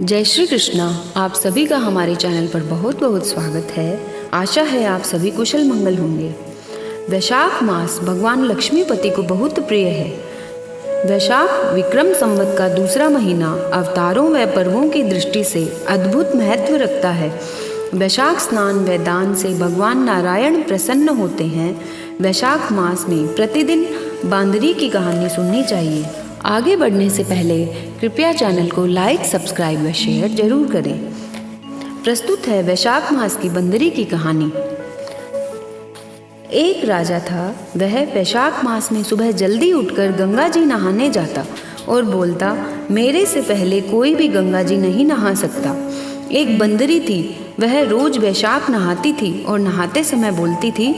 जय श्री कृष्णा। आप सभी का हमारे चैनल पर बहुत बहुत स्वागत है। आशा है आप सभी कुशल मंगल होंगे। वैशाख मास भगवान लक्ष्मीपति को बहुत प्रिय है। वैशाख विक्रम संवत का दूसरा महीना अवतारों व पर्वों की दृष्टि से अद्भुत महत्व रखता है। वैशाख स्नान व दान से भगवान नारायण प्रसन्न होते हैं। वैशाख मास में प्रतिदिन बांदरी की कहानी सुननी चाहिए। आगे बढ़ने से पहले कृपया चैनल को लाइक, सब्सक्राइब व शेयर जरूर करें। प्रस्तुत है वैशाख मास की बंदरी की कहानी। एक राजा था। वह वैशाख मास में सुबह जल्दी उठकर गंगा जी नहाने जाता और बोलता, मेरे से पहले कोई भी गंगा जी नहीं नहा सकता। एक बंदरी थी। वह रोज वैशाख नहाती थी और नहाते समय बोलती थी,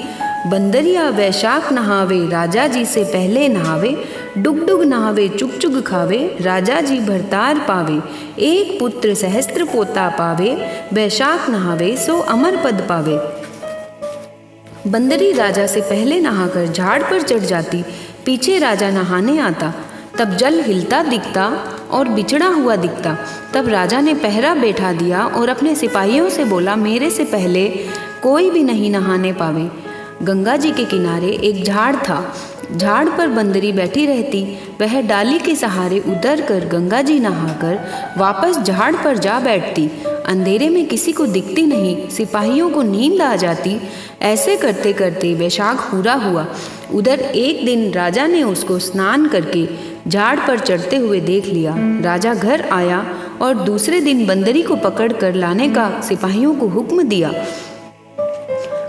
बंदरिया वैशाख नहावे, राजा जी से पहले नहावे। डुग डुग नहावे, चुग चुग खावे, राजा जी भरतार पावे। एक पुत्र सहस्त्र पोता पावे, वैशाख नहावे सो अमर पद पावे। बंदरी राजा से पहले नहाकर झाड़ पर चढ़ जाती। पीछे राजा नहाने आता। तब जल हिलता दिखता और बिछड़ा हुआ दिखता। तब राजा ने पहरा बैठा दिया और अपने सिपाहियों से बोला, मेरे से पहले कोई भी नहीं नहाने पावे। गंगा जी के किनारे एक झाड़ था। झाड़ पर बंदरी बैठी रहती। वह डाली के सहारे उतर कर गंगा जी नहाकर वापस झाड़ पर जा बैठती। अंधेरे में किसी को दिखती नहीं। सिपाहियों को नींद आ जाती। ऐसे करते करते वैशाख पूरा हुआ। उधर एक दिन राजा ने उसको स्नान करके झाड़ पर चढ़ते हुए देख लिया। राजा घर आया और दूसरे दिन बंदरी को पकड़ कर लाने का सिपाहियों को हुक्म दिया।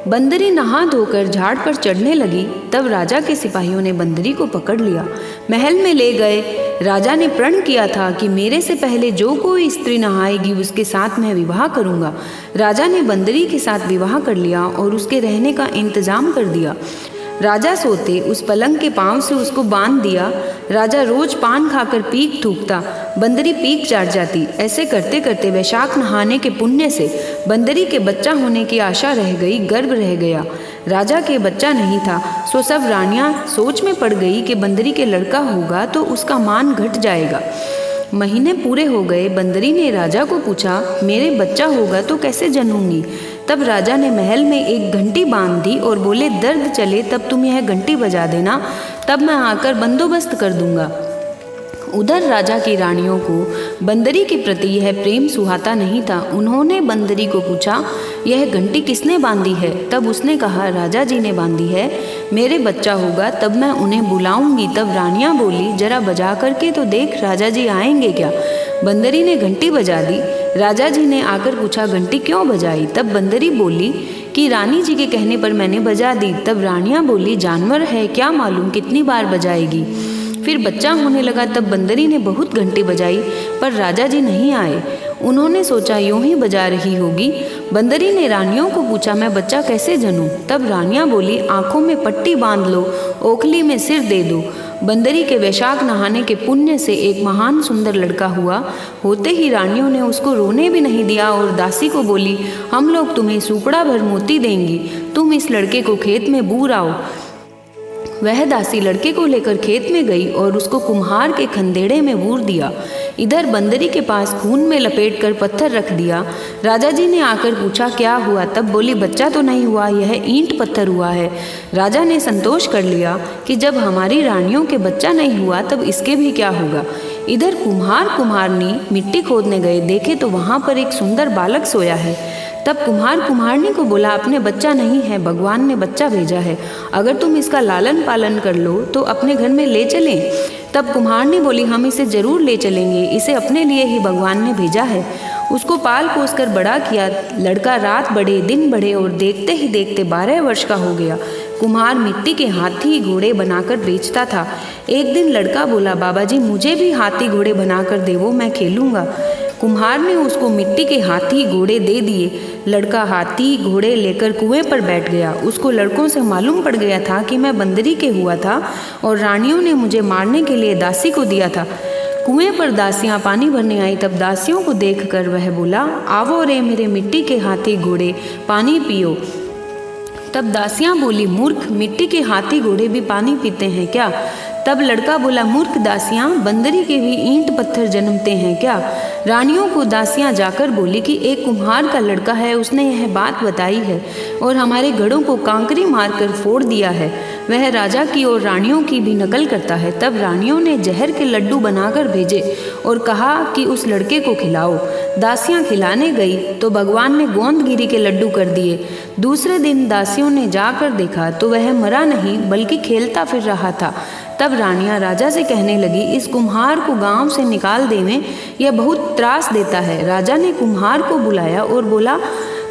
बंदरी नहा धोकर झाड़ पर चढ़ने लगी। तब राजा के सिपाहियों ने बंदरी को पकड़ लिया, महल में ले गए। राजा ने प्रण किया था कि मेरे से पहले जो कोई स्त्री नहाएगी उसके साथ मैं विवाह करूंगा। राजा ने बंदरी के साथ विवाह कर लिया और उसके रहने का इंतजाम कर दिया। राजा सोते उस पलंग के पांव से उसको बांध दिया। राजा रोज पान खाकर पीक थूकता। बंदरी पीक चाट जाती। ऐसे करते करते वैशाख नहाने के पुण्य से बंदरी के बच्चा होने की आशा रह गई, गर्भ रह गया। राजा के बच्चा नहीं था, सो सब रानियां सोच में पड़ गई कि बंदरी के लड़का होगा तो उसका मान घट जाएगा। महीने पूरे हो गए। बंदरी ने राजा को पूछा, मेरे बच्चा होगा तो कैसे जनूंगी। तब राजा ने महल में एक घंटी बांध दी और बोले, दर्द चले तब तुम यह घंटी बजा देना, तब मैं आकर बंदोबस्त कर दूंगा। उधर राजा की रानियों को बंदरी के प्रति यह प्रेम सुहाता नहीं था। उन्होंने बंदरी को पूछा, यह घंटी किसने बांधी है। तब उसने कहा, राजा जी ने बांधी है। मेरे बच्चा होगा तब मैं उन्हें बुलाऊंगी। तब रानियां बोली, जरा बजा करके तो देख, राजा जी आएंगे क्या। बंदरी ने घंटी बजा दी। राजा जी ने आकर पूछा, घंटी क्यों बजाई। तब बंदरी बोली कि रानी जी के कहने पर मैंने बजा दी। तब रानियां बोली, जानवर है, क्या मालूम कितनी बार बजाएगी। फिर बच्चा होने लगा। तब बंदरी ने बहुत घंटी बजाई पर राजा जी नहीं आए। उन्होंने सोचा यूं ही बजा रही होगी। बंदरी ने रानियों को पूछा, मैं बच्चा कैसे जनूं। तब रानियां बोली, आंखों में पट्टी बांध लो, ओखली में सिर दे दो। बंदरी के वैशाख नहाने के पुण्य से एक महान सुंदर लड़का हुआ। होते ही रानियों ने उसको रोने भी नहीं दिया और दासी को बोली, हम लोग तुम्हें सूपड़ा भर मोती देंगी, तुम इस लड़के को खेत में बूर आओ। वह दासी लड़के को लेकर खेत में गई और उसको कुम्हार के खंदेड़े में बूर दिया। इधर बंदरी के पास खून में लपेट कर पत्थर रख दिया। राजा जी ने आकर पूछा, क्या हुआ। तब बोली, बच्चा तो नहीं हुआ, यह ईंट पत्थर हुआ है। राजा ने संतोष कर लिया कि जब हमारी रानियों के बच्चा नहीं हुआ तब इसके भी क्या होगा। इधर कुम्हार कुम्हारनी मिट्टी खोदने गए। देखे तो वहाँ पर एक सुंदर बालक सोया है। तब कुम्हार कुम्हारनी को बोला, अपने बच्चा नहीं है, भगवान ने बच्चा भेजा है, अगर तुम इसका लालन पालन कर लो तो अपने घर में ले चलें। तब कुम्हारनी बोली, हम इसे जरूर ले चलेंगे, इसे अपने लिए ही भगवान ने भेजा है। उसको पाल पोस कर बड़ा किया। लड़का रात बढ़े दिन बढ़े और देखते ही देखते 12 वर्ष का हो गया। कुम्हार मिट्टी के हाथी घोड़े बनाकर बेचता था। एक दिन लड़का बोला, बाबा जी मुझे भी हाथी घोड़े बनाकर देवो, मैं खेलूंगा। कुम्हार ने उसको मिट्टी के हाथी घोड़े दे दिए। लड़का हाथी घोड़े लेकर कुएं पर बैठ गया। उसको लड़कों से मालूम पड़ गया था कि मैं बंदरी के हुआ था और रानियों ने मुझे मारने के लिए दासी को दिया था। कुएं पर दासियां पानी भरने आई। तब दासियों को देखकर वह बोला, आवो रे मेरे मिट्टी के हाथी घोड़े, पानी पियो। तब दासियां बोली, मूर्ख, मिट्टी के हाथी घोड़े भी पानी पीते हैं क्या। तब लड़का बोला, मूर्ख दासियां, बंदरी के भी ईंट पत्थर जन्मते हैं क्या? रानियों को दासियां जाकर बोली कि एक कुम्हार का लड़का है, उसने यह बात बताई है और हमारे घड़ों को कांकरी मारकर फोड़ दिया है। वह राजा की और रानियों की भी नकल करता है। तब रानियों ने जहर के लड्डू बनाकर भेजे और कहा कि उस लड़के को खिलाओ। दासियां खिलाने गई तो भगवान ने गोंदगिरी के लड्डू कर दिए। दूसरे दिन दासियों ने जाकर देखा तो वह मरा नहीं बल्कि खेलता फिर रहा था। तब रानियां राजा से कहने लगी, इस कुम्हार को गांव से निकाल देवें, यह बहुत त्रास देता है। राजा ने कुम्हार को बुलाया और बोला,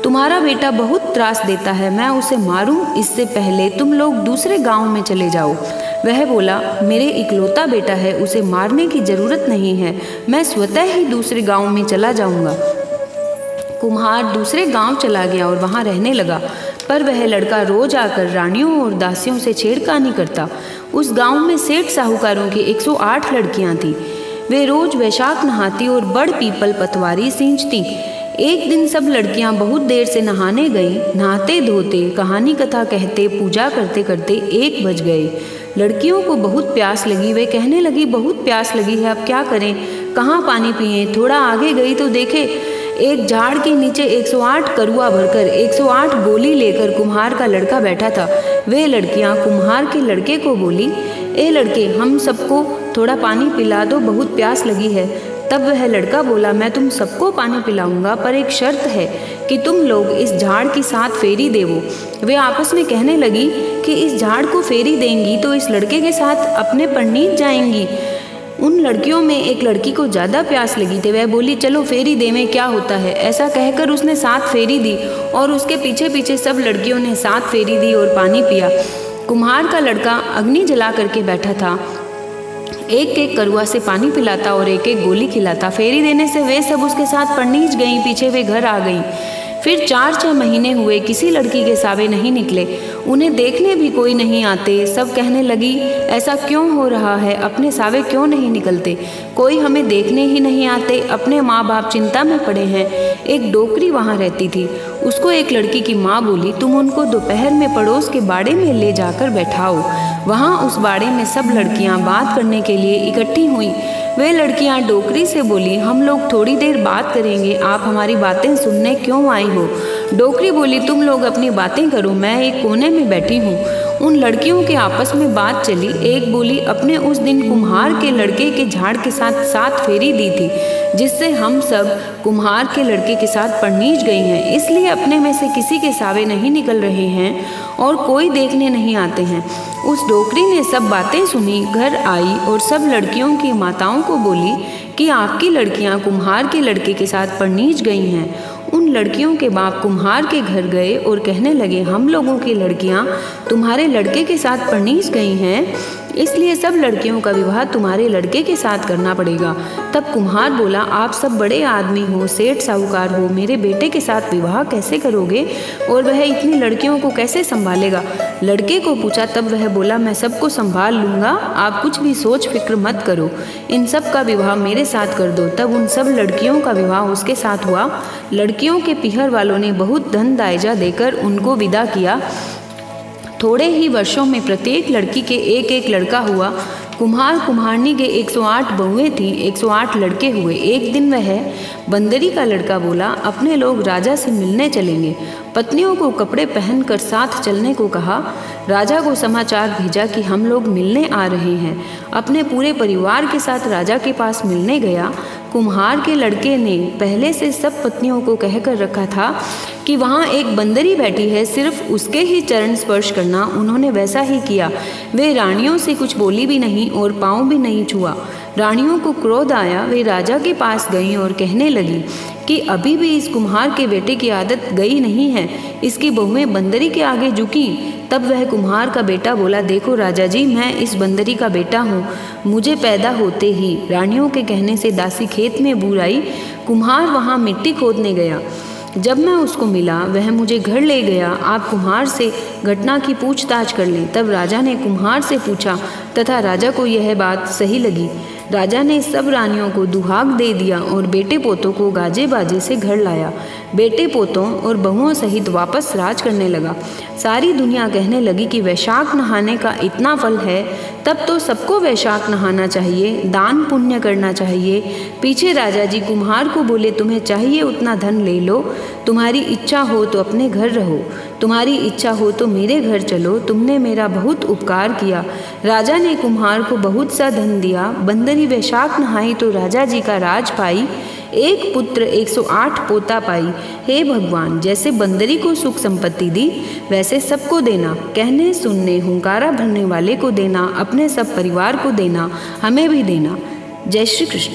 तुम्हारा बेटा बहुत त्रास देता है, मैं उसे मारूं इससे पहले तुम लोग दूसरे गांव में चले जाओ। वह बोला, मेरे इकलौता बेटा है, उसे मारने की जरूरत नहीं है, मैं स्वतः ही दूसरे गांव में चला जाऊंगा। कुम्हार दूसरे गांव चला गया और वहां रहने लगा, पर वह लड़का रोज आकर रानियों और दासियों से छेड़खानी करता। उस गांव में सेठ साहूकारों की 108 लड़कियां थीं। वे रोज वैशाख नहाती और बड़ पीपल पतवारी सींचती। एक दिन सब लड़कियां बहुत देर से नहाने गईं। नहाते धोते, कहानी कथा कहते, पूजा करते करते 1 बज गए। लड़कियों को बहुत प्यास लगी। वे कहने लगी, बहुत प्यास लगी है, अब क्या करें, कहाँ पानी पिएं? थोड़ा आगे गई तो देखे एक झाड़ के नीचे 108 करुआ भरकर 108 गोली लेकर कुम्हार का लड़का बैठा था। वे लड़कियां कुम्हार के लड़के को बोली, ए लड़के, हम सबको थोड़ा पानी पिला दो, बहुत प्यास लगी है। तब वह लड़का बोला, मैं तुम सबको पानी पिलाऊंगा, पर एक शर्त है कि तुम लोग इस झाड़ की 7 फेरी देवो। वे आपस में कहने लगी कि इस झाड़ को फेरी देंगी तो इस लड़के के साथ अपने परनीत जाएंगी। उन लड़कियों में एक लड़की को ज़्यादा प्यास लगी थी। वह बोली, चलो फेरी दे में क्या होता है। ऐसा कहकर उसने 7 फेरी दी और उसके पीछे पीछे सब लड़कियों ने 7 फेरी दी और पानी पिया। कुम्हार का लड़का अग्नि जला करके बैठा था, एक एक करुआ से पानी पिलाता और एक एक गोली खिलाता। फेरी देने से वे सब उसके साथ परनीच गईं, पीछे वे घर आ गईं। फिर 4-6 महीने हुए, किसी लड़की के सावे नहीं निकले। उन्हें देखने भी कोई नहीं आते। सब कहने लगी, ऐसा क्यों हो रहा है, अपने सावे क्यों नहीं निकलते, कोई हमें देखने ही नहीं आते, अपने माँ बाप चिंता में पड़े हैं। एक डोकरी वहाँ रहती थी, उसको एक लड़की की माँ बोली, तुम उनको दोपहर में पड़ोस के बाड़े में ले जाकर बैठाओ। वहाँ उस बाड़े में सब लड़कियाँ बात करने के लिए इकट्ठी हुई। वे लड़कियां डोकरी से बोली, हम लोग थोड़ी देर बात करेंगे, आप हमारी बातें सुनने क्यों आई हो? डोकरी बोली, तुम लोग अपनी बातें करो, मैं एक कोने में बैठी हूँ। उन लड़कियों के आपस में बात चली। एक बोली, अपने उस दिन कुम्हार के लड़के के झाड़ के साथ 7 फेरी दी थी, जिससे हम सब कुम्हार के लड़के के साथ परनीच गई हैं, इसलिए अपने में से किसी के सावे नहीं निकल रहे हैं और कोई देखने नहीं आते हैं। उस डोकरी ने सब बातें सुनी, घर आई और सब लड़कियों की माताओं को बोली कि आपकी लड़कियां कुम्हार के लड़के के साथ परनीच गई हैं। उन लड़कियों के बाप कुम्हार के घर गए और कहने लगे, हम लोगों की लड़कियां तुम्हारे लड़के के साथ परनीच गई हैं, इसलिए सब लड़कियों का विवाह तुम्हारे लड़के के साथ करना पड़ेगा। तब कुम्हार बोला, आप सब बड़े आदमी हो, सेठ साहूकार हो, मेरे बेटे के साथ विवाह कैसे करोगे और वह इतनी लड़कियों को कैसे संभालेगा? लड़के को पूछा, तब वह बोला, मैं सबको संभाल लूँगा, आप कुछ भी सोच फिक्र मत करो, इन सब का विवाह मेरे साथ कर दो। तब उन सब लड़कियों का विवाह उसके साथ हुआ। लड़कियों के पीहर वालों ने बहुत धन दायजा देकर उनको विदा किया। थोड़े ही वर्षों में प्रत्येक लड़की के एक एक लड़का हुआ। कुम्हार कुम्हारनी के 108 बहुएं थीं, 108 लड़के हुए। एक दिन वह बंदरी का लड़का बोला, अपने लोग राजा से मिलने चलेंगे। पत्नियों को कपड़े पहनकर साथ चलने को कहा। राजा को समाचार भेजा कि हम लोग मिलने आ रहे हैं। अपने पूरे परिवार के साथ राजा के पास मिलने गया। कुम्हार के लड़के ने पहले से सब पत्नियों को कहकर रखा था कि वहाँ एक बंदरी बैठी है, सिर्फ उसके ही चरण स्पर्श करना। उन्होंने वैसा ही किया। वे रानियों से कुछ बोली भी नहीं और पाँव भी नहीं छुआ। रानियों को क्रोध आया। वे राजा के पास गईं और कहने लगी कि अभी भी इस कुम्हार के बेटे की आदत गई नहीं है, इसकी बहुएं बंदरी के आगे झुकी। तब वह कुम्हार का बेटा बोला, देखो राजा जी, मैं इस बंदरी का बेटा हूँ। मुझे पैदा होते ही रानियों के कहने से दासी खेत में बूर आई। कुम्हार वहाँ मिट्टी खोदने गया। जब मैं उसको मिला, वह मुझे घर ले गया। आप कुम्हार से घटना की पूछताछ कर लें। तब राजा ने कुम्हार से पूछा तथा राजा को यह बात सही लगी। राजा ने सब रानियों को दुहाक दे दिया और बेटे पोतों को गाजे बाजे से घर लाया। बेटे पोतों और बहुओं सहित वापस राज करने लगा। सारी दुनिया कहने लगी कि वैशाख नहाने का इतना फल है, तब तो सबको वैशाख नहाना चाहिए, दान पुण्य करना चाहिए। पीछे राजा जी कुम्हार को बोले, तुम्हें चाहिए उतना धन ले लो, तुम्हारी इच्छा हो तो अपने घर रहो, तुम्हारी इच्छा हो तो मेरे घर चलो, तुमने मेरा बहुत उपकार किया। राजा ने कुम्हार को बहुत सा धन दिया। बंदरी वैशाख नहाई तो राजा जी का राज पाई, एक पुत्र 108 पोता पाई। हे भगवान, जैसे बंदरी को सुख संपत्ति दी वैसे सबको देना, कहने सुनने हुंकारा भरने वाले को देना, अपने सब परिवार को देना, हमें भी देना। जय श्री कृष्ण।